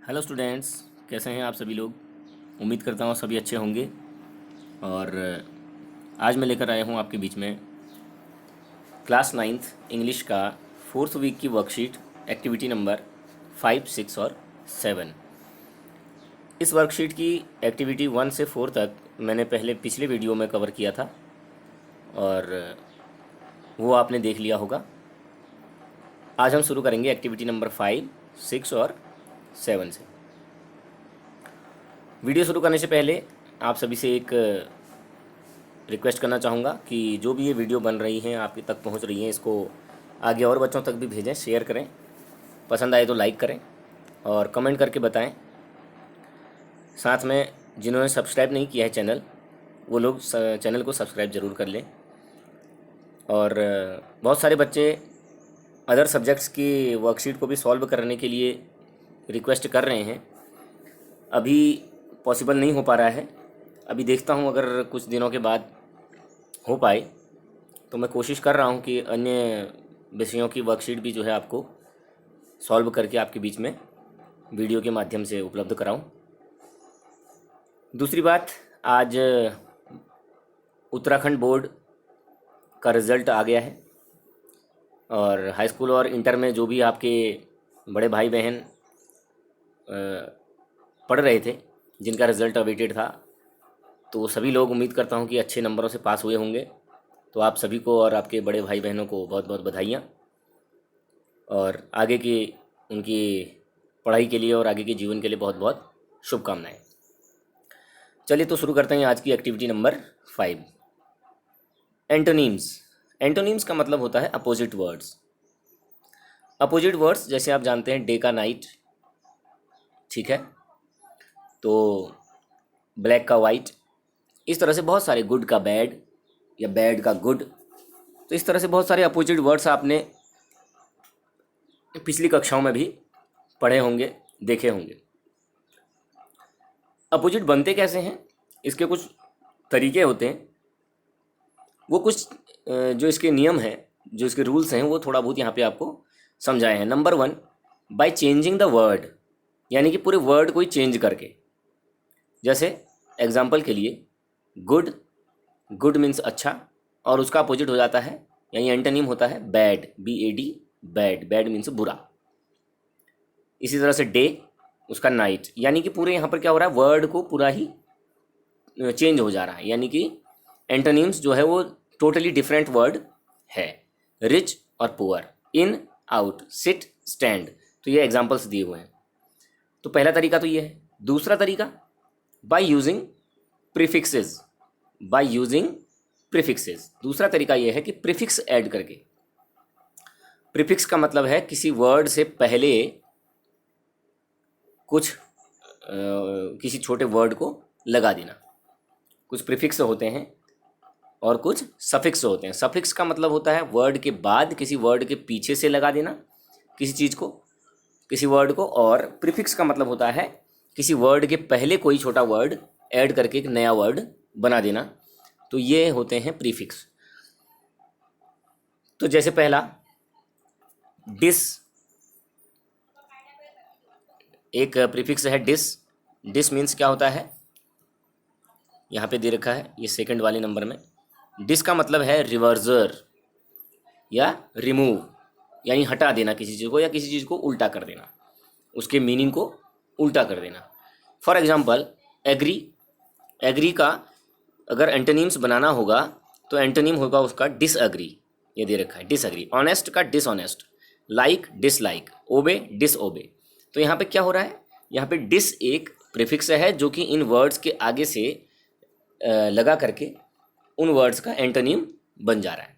Hello students, कैसे हैं आप सभी लोग। उम्मीद करता हूँ सभी अच्छे होंगे। और आज मैं लेकर आया हूँ आपके बीच में क्लास नाइन्थ इंग्लिश का फोर्थ वीक की वर्कशीट एक्टिविटी नंबर 5, 6 और 7। इस वर्कशीट की एक्टिविटी 1 से 4 तक मैंने पहले पिछले वीडियो में कवर किया था और वो आपने देख लिया होगा। आज हम शुरू करेंगे एक्टिविटी नंबर 5, 6 और 7 से। वीडियो शुरू करने से पहले आप सभी से एक रिक्वेस्ट करना चाहूँगा कि जो भी ये वीडियो बन रही हैं आपके तक पहुँच रही हैं, इसको आगे और बच्चों तक भी भेजें, शेयर करें, पसंद आए तो लाइक करें और कमेंट करके बताएं। साथ में जिन्होंने सब्सक्राइब नहीं किया है चैनल, वो लोग चैनल को सब्सक्राइब ज़रूर कर लें। और बहुत सारे बच्चे अदर सब्जेक्ट्स की वर्कशीट को भी सॉल्व करने के लिए रिक्वेस्ट कर रहे हैं। अभी पॉसिबल नहीं हो पा रहा है। अभी देखता हूँ अगर कुछ दिनों के बाद हो पाए तो मैं कोशिश कर रहा हूँ कि अन्य विषयों की वर्कशीट भी जो है आपको सॉल्व करके आपके बीच में वीडियो के माध्यम से उपलब्ध कराऊँ। दूसरी बात, आज उत्तराखंड बोर्ड का रिज़ल्ट आ गया है और हाई स्कूल और इंटर में जो भी आपके बड़े भाई बहन पढ़ रहे थे, जिनका रिज़ल्ट अवेटेड था, तो सभी लोग उम्मीद करता हूँ कि अच्छे नंबरों से पास हुए होंगे। तो आप सभी को और आपके बड़े भाई बहनों को बहुत बहुत बधाइयाँ और आगे की उनकी पढ़ाई के लिए और आगे के जीवन के लिए बहुत बहुत शुभकामनाएं। चलिए तो शुरू करते हैं आज की एक्टिविटी नंबर 5। एंटोनीम्स। एंटोनीम्स का मतलब होता है अपोजिट वर्ड्स। अपोजिट वर्ड्स जैसे आप जानते हैं, डे का नाइट, ठीक है, तो ब्लैक का वाइट, इस तरह से बहुत सारे, गुड का बैड या बैड का गुड, तो इस तरह से बहुत सारे अपोजिट वर्ड्स आपने पिछली कक्षाओं में भी पढ़े होंगे, देखे होंगे। अपोजिट बनते कैसे हैं, इसके कुछ तरीके होते हैं। वो कुछ जो इसके नियम हैं, जो इसके रूल्स हैं, वो थोड़ा बहुत यहाँ पे आपको समझाए हैं। Number 1, by changing the word, यानी कि पूरे वर्ड को ही चेंज करके। जैसे एग्जाम्पल के लिए, गुड, गुड मीन्स अच्छा, और उसका अपोजिट हो जाता है, यानी एंटोनिम होता है bad, BAD, bad, bad means बुरा। इसी तरह से डे, उसका नाइट, यानी कि पूरे यहाँ पर क्या हो रहा है, वर्ड को पूरा ही चेंज हो जा रहा है, यानी कि एंटोनिम्स जो है वो टोटली डिफरेंट वर्ड है। रिच और पुअर, इन, आउट, सिट, स्टैंड, तो ये एग्जाम्पल्स दिए हुए हैं। तो पहला तरीका तो ये है। दूसरा तरीका, by using prefixes. By using prefixes, दूसरा तरीका ये है कि प्रीफिक्स ऐड करके। प्रीफिक्स का मतलब है किसी वर्ड से पहले कुछ किसी छोटे वर्ड को लगा देना। कुछ प्रीफिक्स होते हैं और कुछ सफिक्स होते हैं। सफिक्स का मतलब होता है वर्ड के बाद किसी वर्ड के पीछे से लगा देना किसी चीज़ को, किसी वर्ड को। और प्रीफिक्स का मतलब होता है किसी वर्ड के पहले कोई छोटा वर्ड ऐड करके एक नया वर्ड बना देना। तो ये होते हैं प्रीफिक्स। तो जैसे पहला, डिस, एक प्रीफिक्स है डिस। डिस मीन्स क्या होता है, यहाँ पे दे रखा है ये सेकंड वाले नंबर में। डिस का मतलब है रिवर्सर या रिमूव, यानी हटा देना किसी चीज़ को या किसी चीज़ को उल्टा कर देना, उसके मीनिंग को उल्टा कर देना। फॉर एग्जांपल, एग्री, एग्री का अगर एंटोनिम्स बनाना होगा तो एंटोनिम होगा उसका डिसएग्री, ये दे रखा है डिसएग्री। ऑनेस्ट का डिसऑनेस्ट, लाइक डिसलाइक, ओबे डिसओबे। तो यहाँ पे क्या हो रहा है, यहाँ पे डिस एक प्रीफिक्स है जो कि इन वर्ड्स के आगे से लगा करके उन वर्ड्स का एंटोनिम बन जा रहा है।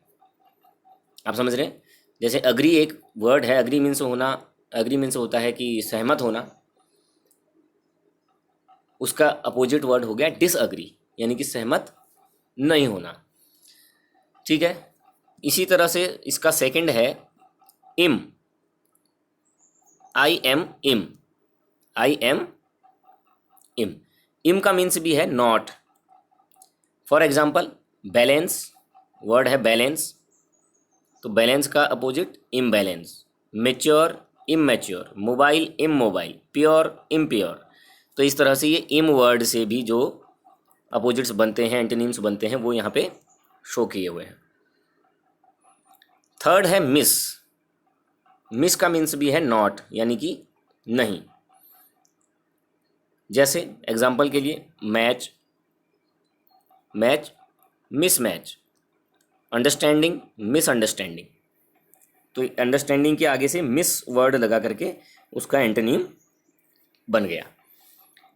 आप समझ रहे हैं। जैसे अग्री एक वर्ड है, अग्री मीन्स होना, अग्री मीन्स होता है कि सहमत होना, उसका अपोजिट वर्ड हो गया डिसअग्री, यानी कि सहमत नहीं होना, ठीक है। इसी तरह से इसका सेकंड है इम, IM, इम। इम का मीन्स भी है not. For example, balance, word है बैलेंस, तो बैलेंस का opposite imbalance. Mature, immature, mobile immobile, pure impure. तो इस तरह से ये इम वर्ड से भी जो अपोजिट्स बनते हैं, एंटोनिम्स बनते हैं, वो यहाँ पे शो किए हुए हैं। थर्ड है मिस। मिस का मीन्स भी है नॉट, यानी कि नहीं। जैसे एग्जाम्पल के लिए match, match mismatch, understanding misunderstanding. तो अंडरस्टैंडिंग के आगे से मिस वर्ड लगा करके उसका एंटोनिम बन गया।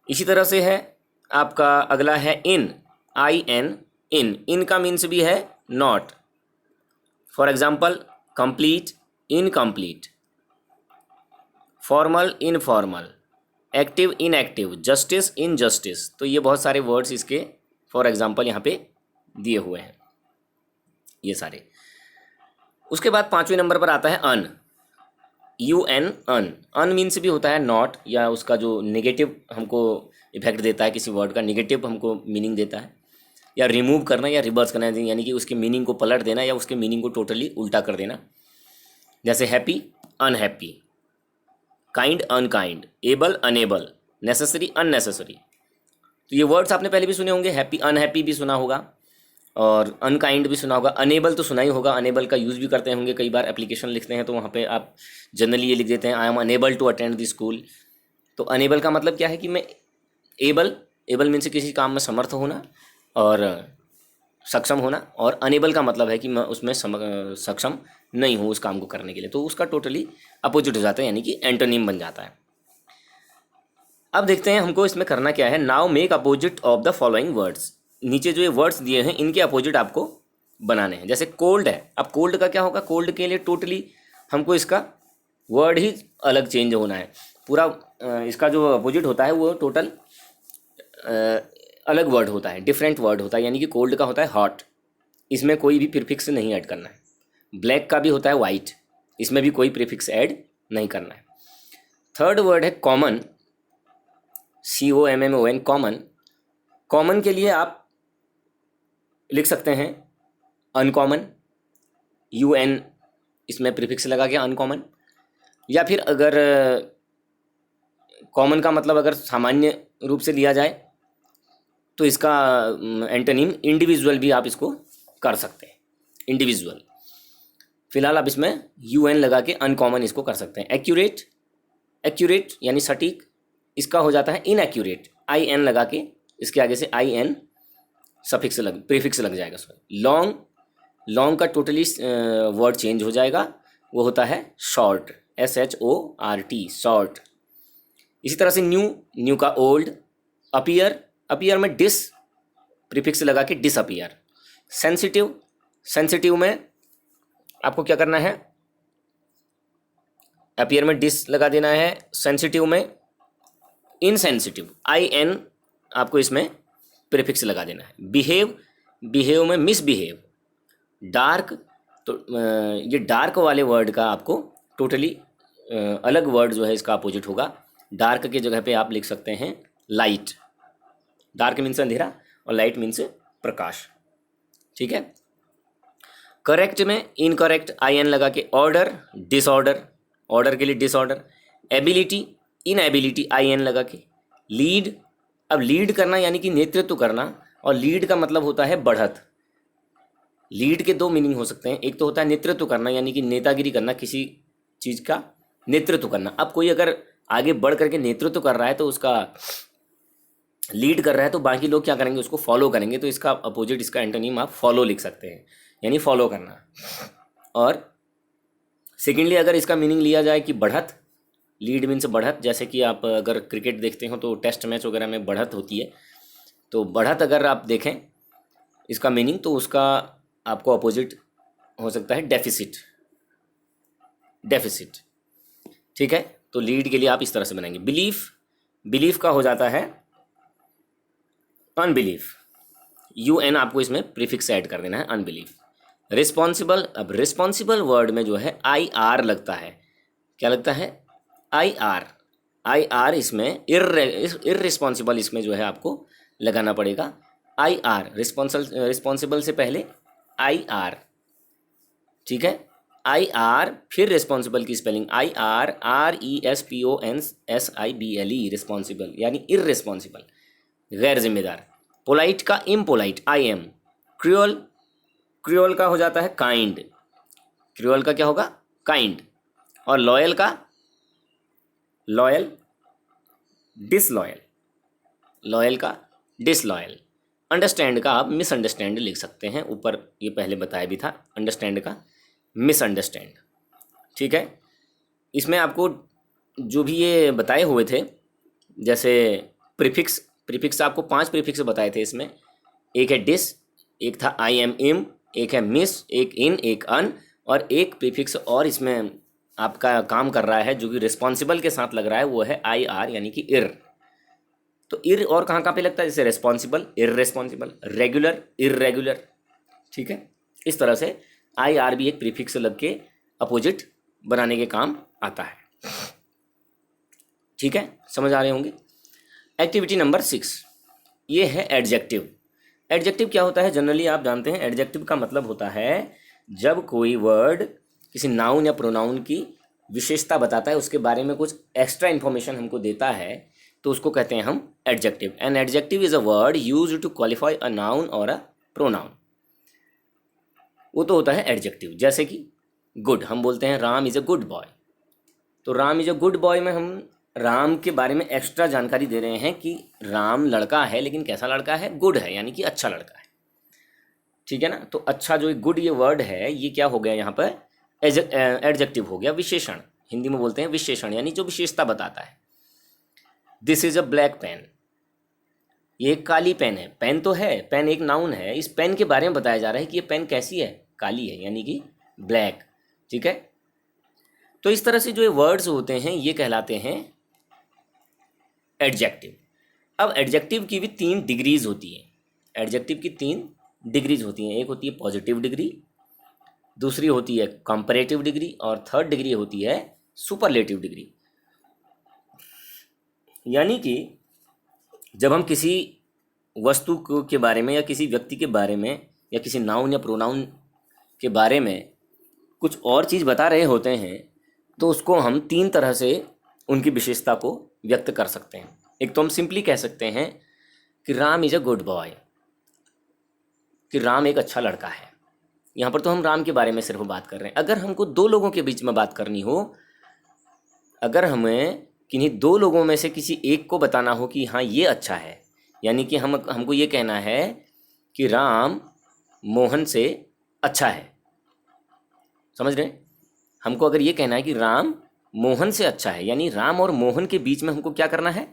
इसी तरह से है आपका अगला है इन, आई एन, इन। इन का मीन्स भी है not. For example complete incomplete, formal informal, active inactive, justice injustice. तो ये बहुत सारे वर्ड्स इसके फॉर एग्जाम्पल यहाँ पे दिए हुए हैं, ये सारे। उसके बाद 5वें नंबर पर आता है un, U N, un. Un means भी होता है नॉट, या उसका जो नेगेटिव हमको इफेक्ट देता है, किसी वर्ड का नेगेटिव हमको मीनिंग देता है, या रिमूव करना या रिवर्स करना, यानी कि उसके मीनिंग को पलट देना या उसके मीनिंग को टोटली उल्टा कर देना। जैसे happy unhappy, kind unkind, able unable, necessary unnecessary. तो ये वर्ड्स आपने पहले भी सुने होंगे। हैप्पी अनहैप्पी भी सुना होगा और अनकाइंड भी सुना होगा। अनेबल तो सुना ही होगा, अनेबल का यूज़ भी करते होंगे। कई बार एप्लीकेशन लिखते हैं तो वहाँ पे आप जनरली ये लिख देते हैं I am unable to attend the school. तो अनेबल का मतलब क्या है कि मैं एबल मीन्स किसी काम में समर्थ होना और सक्षम होना, और अनेबल का मतलब है कि मैं उसमें सक्षम नहीं हूँ उस काम को करने के लिए। तो उसका टोटली अपोजिट हो जाता है, यानी कि एंटोनिम बन जाता है। अब देखते हैं हमको इसमें करना क्या है। Now make opposite of the following words. नीचे जो ये वर्ड्स दिए हैं इनके अपोजिट आपको बनाने हैं। जैसे कोल्ड है, अब कोल्ड का क्या होगा, कोल्ड के लिए टोटली हमको इसका वर्ड ही अलग चेंज होना है पूरा। इसका जो अपोजिट होता है वो टोटल अलग वर्ड होता है, डिफरेंट वर्ड होता है। यानी कि कोल्ड का होता है हॉट, इसमें कोई भी प्रीफिक्स नहीं ऐड करना है। ब्लैक का भी होता है वाइट, इसमें भी कोई प्रीफिक्स ऐड नहीं करना है। थर्ड वर्ड है कॉमन, COMMON, कॉमन। कॉमन के लिए आप लिख सकते हैं अनकॉमन, UN इसमें प्रीफिक्स लगा के अनकॉमन। या फिर अगर कॉमन का मतलब अगर सामान्य रूप से लिया जाए तो इसका एंटोनिम इंडिविजुअल भी आप इसको कर सकते हैं, इंडिविजुअल। फिलहाल आप इसमें UN लगा के अनकॉमन इसको कर सकते हैं। एक्यूरेट, एक्यूरेट यानी सटीक, इसका हो जाता है इनएक्यूरेट, IN लगा के इसके आगे से IN सफिक्स प्रीफिक्स लग जाएगा। लॉन्ग, लॉन्ग का टोटली वर्ड चेंज हो जाएगा, वो होता है शॉर्ट, SHORT, शॉर्ट। इसी तरह से न्यू, न्यू का ओल्ड। अपीयर, अपीयर में डिस प्रीफिक्स लगा के डिसअपीयर। सेंसिटिव, सेंसिटिव में आपको क्या करना है, अपीयर में डिस लगा देना है, सेंसिटिव में इनसेंसिटिव, IN आपको इसमें प्रीफिक्स लगा देना है। बिहेव, बिहेव में मिसबिहेव। डार्क, तो ये डार्क वाले वर्ड का आपको टोटली अलग वर्ड जो है इसका अपोजिट होगा। डार्क के जगह पे आप लिख सकते हैं लाइट। डार्क मीन्स अंधेरा और लाइट मीन्स प्रकाश, ठीक है। करेक्ट में इनकरेक्ट, IN लगा के। ऑर्डर, डिसऑर्डर, ऑर्डर के लिए डिसऑर्डर। एबिलिटी, इनएबिलिटी, IN लगा के। लीड, अब लीड करना यानी कि नेतृत्व करना, और लीड का मतलब होता है बढ़त। लीड के दो मीनिंग हो सकते हैं, एक तो होता है नेतृत्व करना यानी कि नेतागिरी करना, किसी चीज़ का नेतृत्व करना। अब कोई अगर आगे बढ़ करके नेतृत्व कर रहा है तो उसका लीड कर रहा है तो बाकी लोग क्या करेंगे, उसको फॉलो करेंगे। तो इसका अपोजिट, इसका एंटोनिम आप फॉलो लिख सकते हैं, यानी फॉलो करना। और सेकेंडली अगर इसका मीनिंग लिया जाए कि बढ़त, लीड मीन्स बढ़त। जैसे कि आप अगर क्रिकेट देखते हो तो टेस्ट मैच वगैरह में बढ़त होती है, तो बढ़त अगर आप देखें इसका मीनिंग तो उसका आपको अपोजिट हो सकता है डेफिसिट, डेफिसिट, ठीक है। तो लीड के लिए आप इस तरह से बनाएंगे। बिलीफ, बिलीफ का हो जाता है अनबिलीफ, UN आपको इसमें प्रीफिक्स ऐड कर देना है, अनबिलीफ। रिस्पॉन्सिबल, अब रिस्पॉन्सिबल वर्ड में जो है IR लगता है। क्या लगता है, IR, IR इसमें इररिस्पॉन्सिबल इसमें जो है आपको लगाना पड़ेगा। IR रिस्पॉन्सिबल से पहले IR, ठीक है। आई आर, फिर रिस्पॉन्सिबल की स्पेलिंग IRRESPONSIBLE, रिस्पॉन्सिबल यानी इररिस्पॉन्सिबल, गैर जिम्मेदार। पोलाइट का इम्पोलाइट, IM। क्रूअल, क्रूअल का हो जाता है काइंड, क्रूअल का क्या होगा, काइंड। और लॉयल का लॉयल, डिसलॉयल, लॉयल का डिसलॉयल। अंडरस्टैंड का आप मिसअंडरस्टैंड लिख सकते हैं, ऊपर ये पहले बताया भी था, अंडरस्टैंड का मिसअंडरस्टैंड। ठीक है, इसमें आपको जो भी ये बताए हुए थे, जैसे प्रीफिक्स, प्रीफिक्स आपको 5 प्रीफिक्स बताए थे इसमें। एक है डिस, एक था आई एम इम, एक है मिस, एक इन, एक अन, और एक प्रीफिक्स और इसमें आपका काम कर रहा है जो कि रिस्पॉन्सिबल के साथ लग रहा है, वो है IR यानी कि इर। तो इर और कहाँ कहाँ पे लगता है, जैसे रिस्पॉन्सिबल, इररिस्पॉन्सिबल, रेगुलर, इररेगुलर। ठीक है, इस तरह से IR भी एक प्रीफिक्स लग के अपोजिट बनाने के काम आता है। ठीक है, समझ आ रहे होंगे। एक्टिविटी नंबर 6, ये है एडजेक्टिव। एडजेक्टिव क्या होता है, जनरली आप जानते हैं एडजेक्टिव का मतलब होता है जब कोई वर्ड किसी नाउन या प्रोनाउन की विशेषता बताता है, उसके बारे में कुछ एक्स्ट्रा इन्फॉर्मेशन हमको देता है, तो उसको कहते हैं हम adjective. An adjective is a word used to qualify a noun और अ प्रोनाउन। वो तो होता है एडजेक्टिव। जैसे कि गुड, हम बोलते हैं Ram is a good boy, तो Ram is a good boy में हम राम के बारे में एक्स्ट्रा जानकारी दे रहे हैं कि राम लड़का है, लेकिन कैसा लड़का है, गुड है, यानी कि अच्छा लड़का है। ठीक है ना, तो अच्छा जो गुड ये वर्ड है, ये क्या हो गया यहाँ पर, एडजेक्टिव हो गया, विशेषण। हिंदी में बोलते हैं विशेषण, यानी जो विशेषता बताता है। This is a black pen, ये एक काली पेन है। पेन तो है, पेन एक नाउन है, इस पेन के बारे में बताया जा रहा है कि ये पेन कैसी है, काली है, यानी कि ब्लैक। ठीक है, तो इस तरह से जो ये वर्ड्स होते हैं ये कहलाते हैं एडजेक्टिव। अब एडजेक्टिव की भी 3 डिग्रीज होती हैं। एडजेक्टिव की 3 डिग्रीज होती हैं, एक होती है पॉजिटिव डिग्री, दूसरी होती है कंपैरेटिव डिग्री, और थर्ड डिग्री होती है सुपरलेटिव डिग्री। यानी कि जब हम किसी वस्तु के बारे में या किसी व्यक्ति के बारे में या किसी नाउन या प्रोनाउन के बारे में कुछ और चीज़ बता रहे होते हैं, तो उसको हम 3 तरह से उनकी विशेषता को व्यक्त कर सकते हैं। एक तो हम सिंपली कह सकते हैं कि Ram is a good boy, कि राम एक अच्छा लड़का है। यहाँ पर तो हम राम के बारे में सिर्फ बात कर रहे हैं। अगर हमको 2 लोगों के बीच में बात करनी हो, अगर हमें किन्हीं 2 लोगों में से किसी एक को बताना हो कि हाँ ये अच्छा है, यानी कि हमको ये कहना है कि राम मोहन से अच्छा है। समझ रहे हैं, हमको अगर ये कहना है कि राम मोहन से अच्छा है, यानी राम और मोहन के बीच में हमको क्या करना है,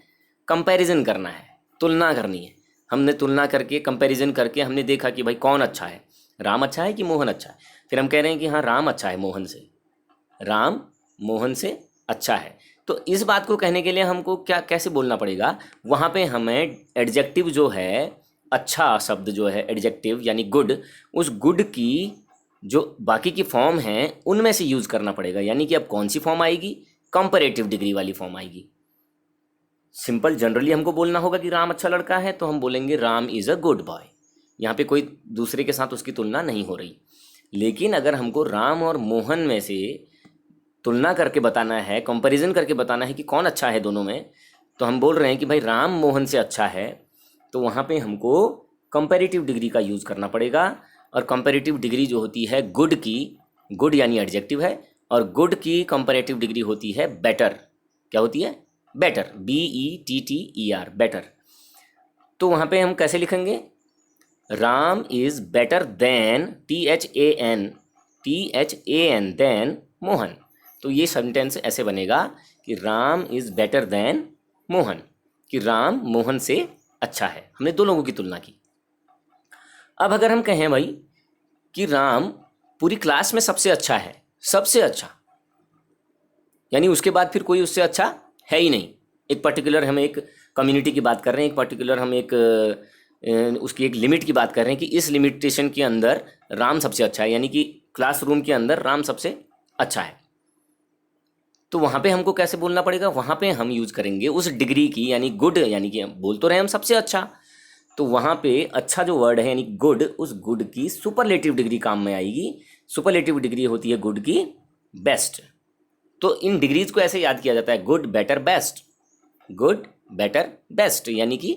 कंपैरिजन करना है, तुलना करनी है। हमने तुलना करके, कंपैरिजन करके हमने देखा कि भाई कौन अच्छा है, राम अच्छा है कि मोहन अच्छा है। फिर हम कह रहे हैं कि हाँ राम अच्छा है मोहन से, राम मोहन से अच्छा है। तो इस बात को कहने के लिए हमको क्या, कैसे बोलना पड़ेगा, वहाँ पे हमें एडजेक्टिव जो है, अच्छा शब्द जो है एडजेक्टिव यानी गुड, उस गुड की जो बाकी की फॉर्म हैं उनमें से यूज़ करना पड़ेगा। यानी कि अब कौन सी फॉर्म आएगी, कंपैरेटिव डिग्री वाली फॉर्म आएगी। सिंपल जनरली हमको बोलना होगा कि राम अच्छा लड़का है, तो हम बोलेंगे Ram is a good boy. यहाँ पे कोई दूसरे के साथ उसकी तुलना नहीं हो रही। लेकिन अगर हमको राम और मोहन में से तुलना करके बताना है, कंपैरिजन करके बताना है कि कौन अच्छा है दोनों में, तो हम बोल रहे हैं कि भाई राम मोहन से अच्छा है, तो वहाँ पे हमको कंपैरेटिव डिग्री का यूज़ करना पड़ेगा। और कंपैरेटिव डिग्री जो होती है गुड की, गुड यानी एडजेक्टिव है, और गुड की कंपैरेटिव डिग्री होती है बेटर। क्या होती है, बेटर, BETTER, बेटर। तो वहाँ पे हम कैसे लिखेंगे, Ram is better than, THAN than Mohan. तो ये सेंटेंस ऐसे बनेगा कि Ram is better than Mohan, कि राम मोहन से अच्छा है। हमने 2 लोगों की तुलना की। अब अगर हम कहें भाई कि राम पूरी क्लास में सबसे अच्छा है, सबसे अच्छा, यानी उसके बाद फिर कोई उससे अच्छा है ही नहीं। एक पर्टिकुलर हम एक कम्युनिटी की बात कर रहे हैं, एक पर्टिकुलर हम एक उसकी एक लिमिट की बात कर रहे हैं कि इस लिमिटेशन के अंदर राम सबसे अच्छा है, यानी कि क्लासरूम के अंदर राम सबसे अच्छा है। तो वहाँ पे हमको कैसे बोलना पड़ेगा, वहाँ पे हम यूज़ करेंगे उस डिग्री की, यानी गुड, यानी कि बोल तो रहे हम सबसे अच्छा, तो वहाँ पे अच्छा जो वर्ड है यानी गुड, उस गुड की सुपरलेटिव डिग्री काम में आएगी। सुपरलेटिव डिग्री होती है गुड की बेस्ट। तो इन डिग्रीज को ऐसे याद किया जाता है, good better best, good better best, यानी कि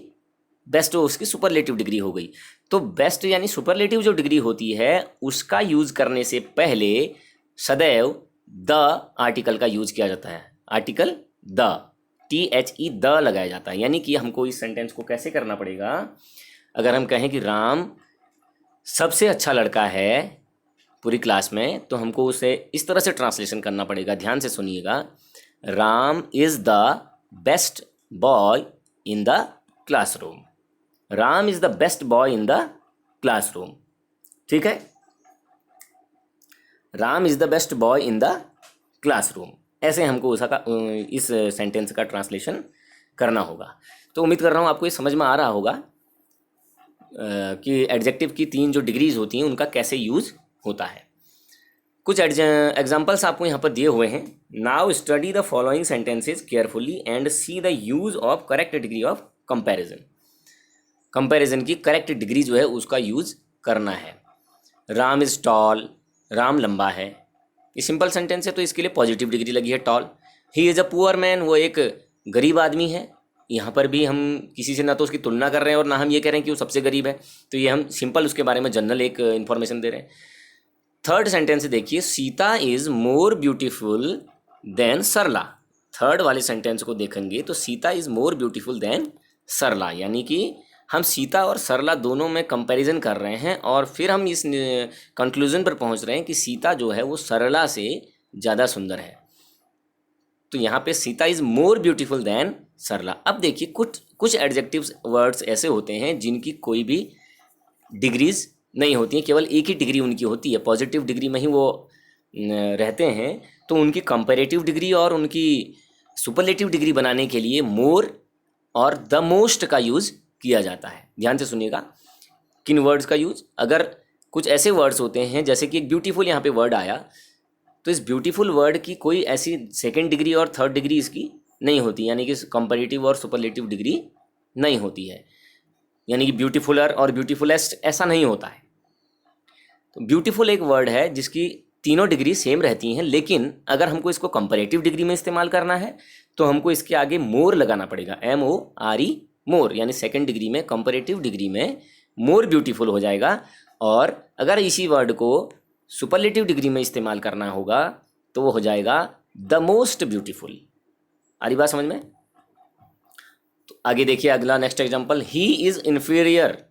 बेस्ट उसकी सुपरलेटिव डिग्री हो गई। तो बेस्ट यानी सुपरलेटिव जो डिग्री होती है उसका यूज करने से पहले सदैव द आर्टिकल का यूज किया जाता है। आर्टिकल द, THE द लगाया जाता है। यानी कि हमको इस सेंटेंस को कैसे करना पड़ेगा, अगर हम कहें कि राम सबसे अच्छा लड़का है पूरी क्लास में, तो हमको उसे इस तरह से ट्रांसलेशन करना पड़ेगा। ध्यान से सुनिएगा, Ram is the best boy in the classroom. Ram is the best boy in the classroom. ठीक है, Ram is the best boy in the classroom, ऐसे हमको उसका इस सेंटेंस का ट्रांसलेशन करना होगा। तो उम्मीद कर रहा हूँ आपको ये समझ में आ रहा होगा कि एडजेक्टिव की 3 जो डिग्रीज होती हैं उनका कैसे यूज होता है। कुछ एग्जाम्पल्स आपको यहाँ पर दिए हुए हैं। Now study the following sentences carefully and see the use of correct degree of comparison. Comparison की करेक्ट डिग्री जो है उसका यूज करना है। राम इज टॉल, राम लंबा है, ये सिंपल सेंटेंस है तो इसके लिए पॉजिटिव डिग्री लगी है tall. He is a poor man, वो एक गरीब आदमी है। यहाँ पर भी हम किसी से ना तो उसकी तुलना कर रहे हैं और ना हम ये कह रहे हैं कि वो सबसे गरीब है, तो ये हम सिंपल उसके बारे में जनरल एक इन्फॉर्मेशन दे रहे हैं। थर्ड सेंटेंस देखिए, Sita is more beautiful than Sarla. Third वाले सेंटेंस को देखेंगे तो Sita is more beautiful than Sarla, यानी कि हम सीता और सरला दोनों में कंपैरिजन कर रहे हैं और फिर हम इस कंक्लूजन पर पहुंच रहे हैं कि सीता जो है वो सरला से ज़्यादा सुंदर है। तो यहाँ पे Sita is more beautiful than Sarla. अब देखिए कुछ एडजेक्टिव वर्ड्स ऐसे होते हैं जिनकी कोई भी डिग्रीज नहीं होती हैं, केवल एक ही डिग्री उनकी होती है, पॉजिटिव डिग्री में ही वो रहते हैं। तो उनकी कंपैरेटिव डिग्री और उनकी सुपरलेटिव डिग्री बनाने के लिए मोर और द मोस्ट का यूज़ किया जाता है। ध्यान से सुनिएगा किन वर्ड्स का यूज। अगर कुछ ऐसे वर्ड्स होते हैं जैसे कि एक ब्यूटीफुल यहाँ पे वर्ड आया, तो इस ब्यूटीफुल वर्ड की कोई ऐसी सेकंड डिग्री और थर्ड डिग्री इसकी नहीं होती, यानी कि कंपैरेटिव और सुपरलेटिव डिग्री नहीं होती है, यानी कि ब्यूटीफुलर और ब्यूटीफुलेस्ट ऐसा नहीं होता है। तो ब्यूटीफुल एक वर्ड है जिसकी तीनों डिग्री सेम रहती हैं, लेकिन अगर हमको इसको कंपैरेटिव डिग्री में इस्तेमाल करना है तो हमको इसके आगे मोर लगाना पड़ेगा, MORE, मोर, यानी सेकंड डिग्री में, कंपैरेटिव डिग्री में मोर ब्यूटीफुल हो जाएगा। और अगर इसी वर्ड को सुपरलेटिव डिग्री में इस्तेमाल करना होगा तो वो हो जाएगा द मोस्ट ब्यूटीफुल। आ रही बात समझ में? तो आगे देखिए अगला next example, he is inferior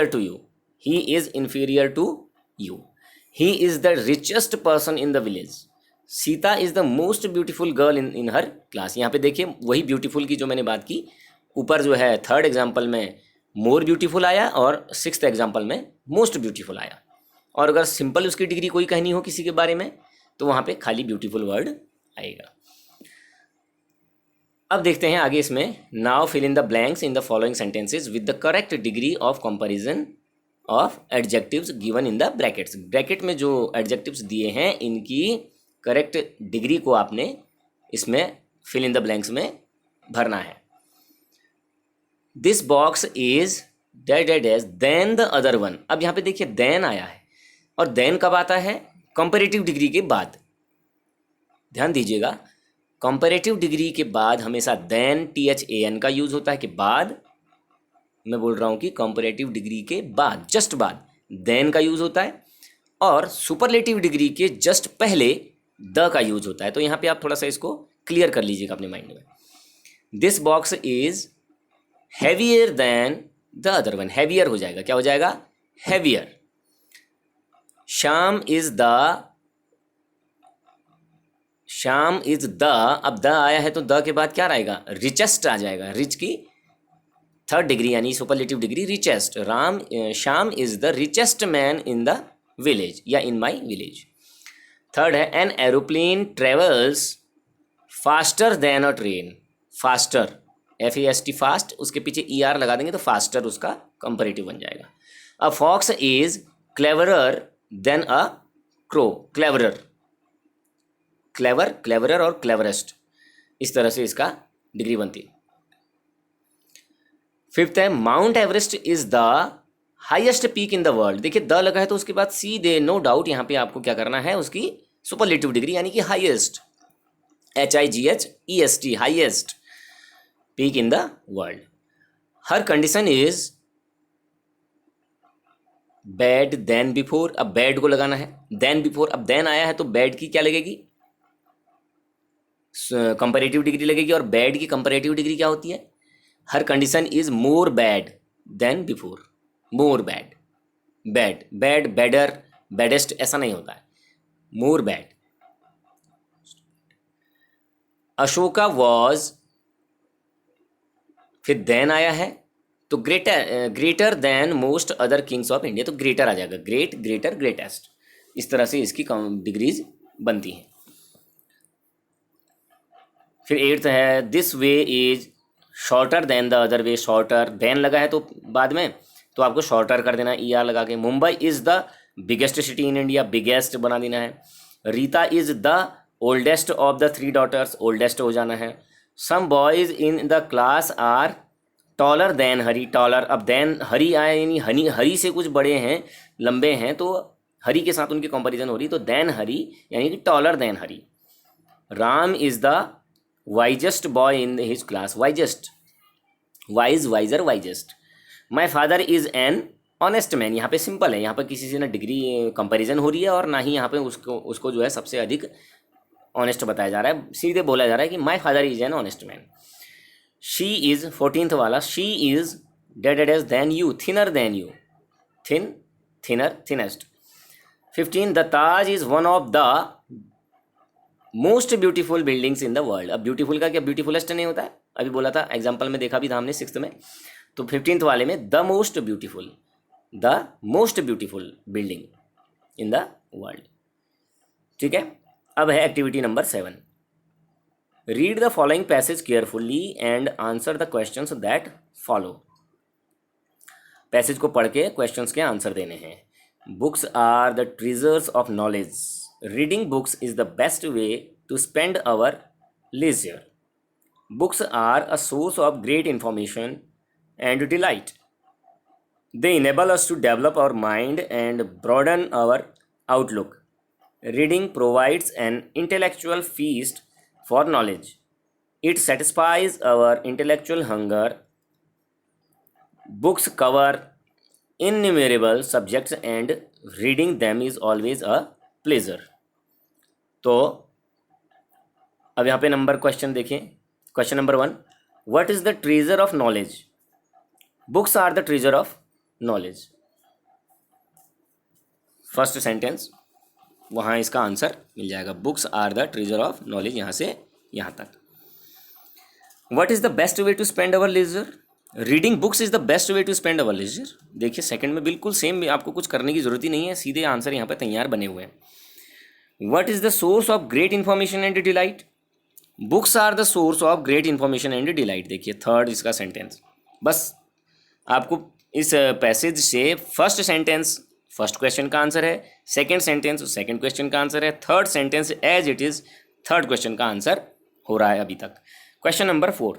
to you. He is inferior to you. He is the richest person in the village. Sita is the most beautiful girl in her class. यहाँ पे देखिए वही ब्यूटीफुल की जो मैंने बात की, ऊपर जो है थर्ड एग्जाम्पल में मोर ब्यूटीफुल आया और सिक्स्थ एग्जाम्पल में मोस्ट ब्यूटीफुल आया। और अगर सिंपल उसकी डिग्री कोई कहनी हो किसी के बारे में तो वहाँ पे खाली ब्यूटीफुल वर्ड आएगा। अब देखते हैं आगे इसमें, now fill in the blanks in the following sentences with the correct degree of comparison of adjectives given in the brackets. Bracket में जो एडजेक्टिव्स दिए हैं इनकी करेक्ट डिग्री को आपने इसमें फिल इन द ब्लैंक्स में भरना है। This box is dash dash dash than the other one. अब यहाँ पे देखिए देन आया है, और देन कब आता है? कंपैरेटिव डिग्री के बाद। ध्यान दीजिएगा, कंपैरेटिव डिग्री के बाद हमेशा देन, THAN का यूज होता है कि बाद। मैं बोल रहा हूँ कि कंपैरेटिव डिग्री के बाद, जस्ट बाद देन का यूज होता है, और सुपरलेटिव डिग्री के जस्ट पहले द का यूज होता है। तो यहाँ पे आप थोड़ा सा इसको क्लियर कर लीजिएगा अपने माइंड में। This box is heavier than the other one. Heavier हो जाएगा, क्या हो जाएगा? हैवियर। श्याम इज द, अब द आया है तो द के बाद क्या आएगा? रिचेस्ट आ जाएगा। रिच की थर्ड डिग्री यानी superlative degree richest. Shyam is the richest man in the village या इन माई विलेज। थर्ड है an aeroplane travels faster than a train. Faster, FAST fast, उसके पीछे ER लगा देंगे तो फास्टर उसका कंपैरेटिव बन जाएगा। A fox is cleverer than a crow. Cleverer, cleverer और क्लेवरेस्ट, इस तरह से इसका डिग्री बनती है। फिफ्थ है Mount Everest is the highest peak in the world. देखिए द लगा है तो उसके बाद सीधे नो डाउट यहाँ पे आपको क्या करना है, उसकी सुपरलेटिव डिग्री यानी कि highest, HIGHEST, highest peak in the world. Her condition is bad than before. अब बैड को लगाना है, देन बिफोर, अब देन आया है तो बैड की क्या लगेगी, कंपैरेटिव डिग्री लगेगी। और बैड की कंपैरेटिव डिग्री क्या होती है, हर condition is more bad than before, more bad, bad bad badder baddest ऐसा नहीं होता है, मोर बैड। अशोका वॉज, फिर देन आया है तो greater than most other kings of India, तो ग्रेटर आ जाएगा, ग्रेट ग्रेटर ग्रेटेस्ट, इस तरह से इसकी डिग्रीज बनती हैं। फिर एट्थ है this way is shorter than the other way. Shorter than लगा है तो बाद में तो आपको शॉर्टर कर देना है ER लगा के। Mumbai is the biggest city in India, biggest बना देना है। Rita is the oldest of the 3 daughters, oldest हो जाना है। Some boys in the class are taller than Hari, taller, अब देन हरी आए यानी हरी से कुछ बड़े हैं, लंबे हैं, तो हरी के साथ उनकी कंपैरिजन हो रही, तो देन हरी यानी कि taller than Hari. Ram is the wisest boy in his class, wisest, wise visor wisest. My father is an honest man, यहाँ पे सिंपल है, यहाँ पर किसी से ना डिग्री कंपैरिजन हो रही है और ना ही यहाँ पे उसको जो है सबसे अधिक ऑनेस्ट बताया जा रहा है, सीधे बोला जा रहा है कि my father is an honest man. She is 14th वाला, she is dead age than you, thinner than you, thin thinner thinnest. 15 the Taj is one of the most beautiful buildings in the world. अब beautiful का क्या ब्यूटीफुलेस्ट नहीं होता है, अभी बोला था एग्जाम्पल में, देखा भी था हमने 6th में। तो 15th वाले में the most beautiful building in the world. ठीक है, अब है activity number 7। Read the following passage carefully and answer the questions that follow. Passage को पढ़ के क्वेश्चंस के आंसर देने हैं। Books are the treasures of knowledge. Reading books is the best way to spend our leisure. Books are a source of great information and delight. They enable us to develop our mind and broaden our outlook. Reading provides an intellectual feast for knowledge. It satisfies our intellectual hunger. Books cover innumerable subjects and reading them is always a pleasure. तो अब यहाँ पे number question देखिए। Question number 1, what is the treasure of knowledge? Books are the treasure of knowledge. First sentence, वहाँ इसका answer मिल जाएगा, books are the treasure of knowledge, यहाँ से यहाँ तक। What is the best way to spend our leisure? Reading books is the best way to spend our leisure. देखिए second में बिल्कुल सेम, आपको कुछ करने की जरूरत ही नहीं है, सीधे आंसर यहाँ पे तैयार बने हुए हैं। What is the source of great information and delight? Books are the source of great information and delight. देखिए थर्ड इसका सेंटेंस, बस आपको इस पैसेज से फर्स्ट सेंटेंस फर्स्ट क्वेश्चन का आंसर है, सेकंड सेंटेंस सेकंड क्वेश्चन का आंसर है, third sentence as it is third question का आंसर हो रहा है अभी तक। Question number 4,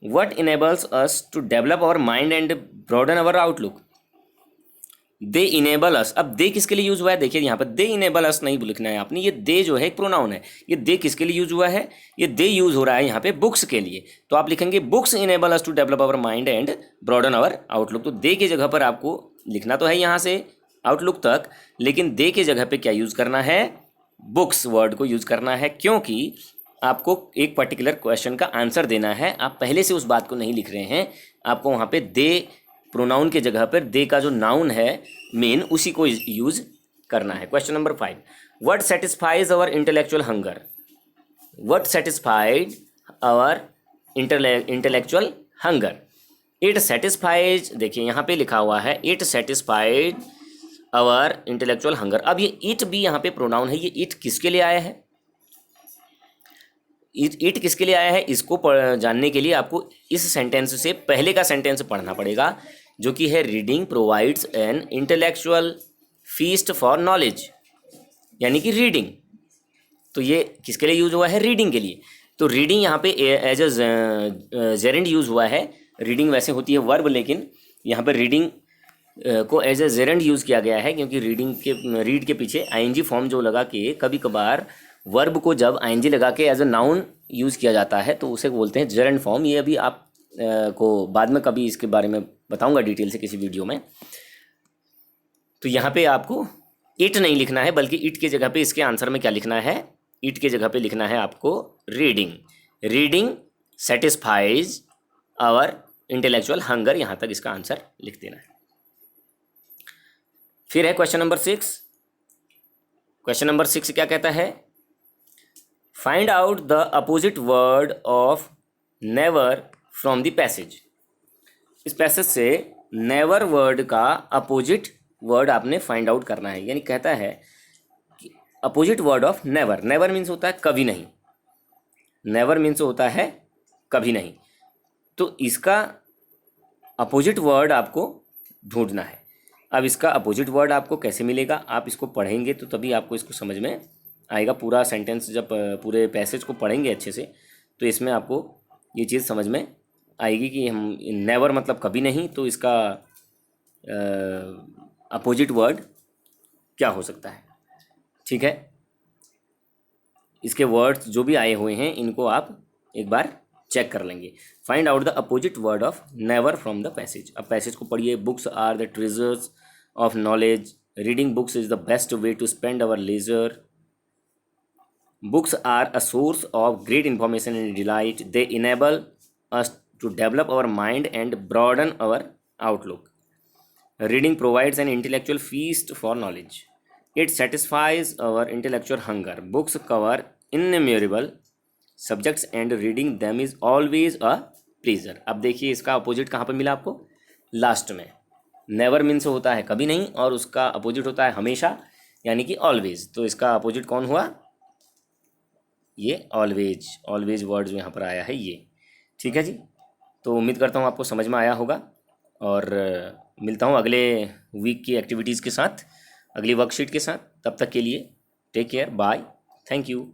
what enables us to develop our mind and broaden our outlook? They enable us. अब दे किसके लिए यूज हुआ है? देखिए यहाँ पर दे इनेबल अस नहीं लिखना है आपने, ये दे जो है एक प्रोनाउन है, ये दे किसके लिए यूज हुआ है? ये दे यूज हो रहा है यहाँ पे बुक्स के लिए, तो आप लिखेंगे books enable us to develop our mind and broaden our outlook. तो दे की जगह पर आपको लिखना तो है यहाँ से आउटलुक तक, लेकिन दे के जगह पे क्या यूज करना है? बुक्स वर्ड को यूज करना है, क्योंकि आपको एक पर्टिकुलर क्वेश्चन का आंसर देना है। आप पहले से उस बात को नहीं लिख रहे हैं, आपको वहाँ पे दे प्रोनाउन के जगह पर दे का जो नाउन है मेन, उसी को यूज करना है। Question number 5, what satisfies our intellectual hunger? What satisfied our intellectual hunger? It satisfies, देखिए यहाँ पे लिखा हुआ है it satisfied our intellectual hunger. अब ये इट भी यहाँ पे प्रोनाउन है, ये इट किसके लिए आया है? इट किसके लिए आया है, इसको जानने के लिए आपको इस सेंटेंस से पहले का सेंटेंस पढ़ना पड़ेगा, जो कि है reading provides an intellectual feast for knowledge, यानी कि रीडिंग। तो ये किसके लिए यूज हुआ है? रीडिंग के लिए। तो रीडिंग यहाँ पे एज अ जेरेंड यूज हुआ है, रीडिंग वैसे होती है वर्ब, लेकिन यहाँ पर रीडिंग को एज ए जेरेंड यूज़ किया गया है, क्योंकि रीड के पीछे आईएनजी फॉर्म जो लगा के कभी कभार वर्ब को जब आईएनजी लगा के एज ए नाउन यूज़ किया जाता है तो उसे बोलते हैं जेरेंड फॉर्म। ये अभी आप को बाद में कभी इसके बारे में बताऊंगा डिटेल से किसी वीडियो में। तो यहाँ पे आपको इट नहीं लिखना है, बल्कि इट के जगह पे इसके आंसर में क्या लिखना है, इट के जगह पे लिखना है आपको reading. Reading satisfies our intellectual hunger, यहाँ तक इसका आंसर लिख देना है। फिर है क्वेश्चन नंबर 6। क्वेश्चन नंबर 6 क्या कहता है, find out the opposite word of never from the passage. इस पैसेज से नेवर वर्ड का अपोजिट वर्ड आपने फाइंड आउट करना है। यानी कहता है कि opposite word of never, never means होता है कभी नहीं, नेवर मीन्स होता है कभी नहीं, तो इसका अपोजिट वर्ड आपको ढूंढना है। अब इसका अपोजिट वर्ड आपको कैसे मिलेगा, आप इसको पढ़ेंगे तो तभी आपको इसको समझ में आएगा। पूरा सेंटेंस जब पूरे पैसेज को पढ़ेंगे अच्छे से तो इसमें आपको ये चीज़ समझ में आएगी कि हम नेवर मतलब कभी नहीं, तो इसका अपोजिट वर्ड क्या हो सकता है। ठीक है, इसके वर्ड्स जो भी आए हुए हैं इनको आप एक बार चेक कर लेंगे। Find out the opposite word of never from the passage. अब पैसेज को पढ़िए। Books are the treasures of knowledge, reading books is the best way to spend our leisure, books are a source of great information and delight, they enable us to develop our mind and broaden our outlook, reading provides an intellectual feast for knowledge, it satisfies our intellectual hunger, books cover innumerable subjects and reading them is always a pleasure. अब देखिए इसका opposite कहाँ पर मिला आपको, last में। Never means होता है कभी नहीं और उसका अपोजिट होता है हमेशा, यानी कि ऑलवेज। तो इसका अपोजिट कौन हुआ, ये ऑलवेज। ऑलवेज वर्ड जो यहाँ पर आया है ये। ठीक है जी, तो उम्मीद करता हूँ आपको समझ में आया होगा और मिलता हूँ अगले वीक की एक्टिविटीज़ के साथ, अगली वर्कशीट के साथ। तब तक के लिए take care, bye, thank you.